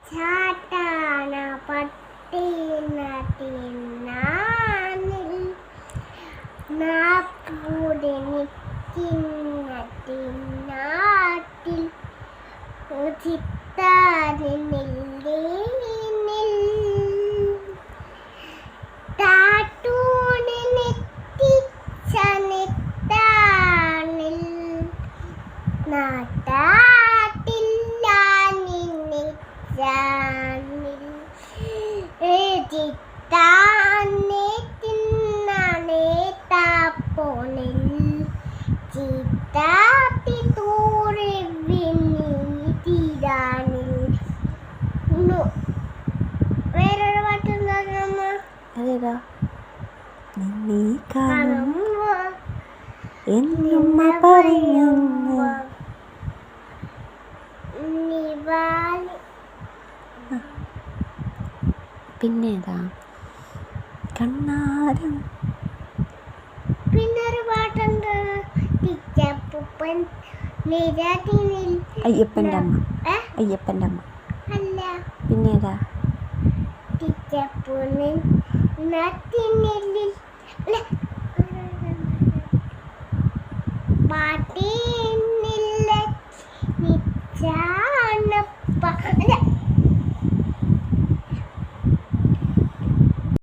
ചാട്ടാന പട്ടിന തിന്നാനിൽ നാപ്പൂടെ നിൽക്കുന്ന തിന്നാട്ടിൽ ചിത്താനില്ലേ താട്ടൂനെ നെറ്റിച്ച നെത്താനിൽ നാട്ടാട്ടില്ല നിന്നിച്ചാനിൽ ചിത്താനെ തിന്നാനേ താപ്പോണിൽ ചിത്താത്തി തൂറി വിനീതിരാനിൽ. വേറൊരു പാട്ടുണ്ടാകുന്ന അതേതാ? നീ കാണും എന്നുമ്മ പറഞ്ഞു. പിന്നേതാ? കണ്ണാരം. പിന്നൊരു പാട്ടുണ്ട് തിച്ചപ്പൂപ്പൻ നിരതിനിൽ. അയ്യപ്പൻ്റെ അമ്മ. അയ്യപ്പൻ്റെ അമ്മ അല്ല, പിന്നേതാ? തിച്ചപ്പൂന് നത്തിനിൽ പാട്ടി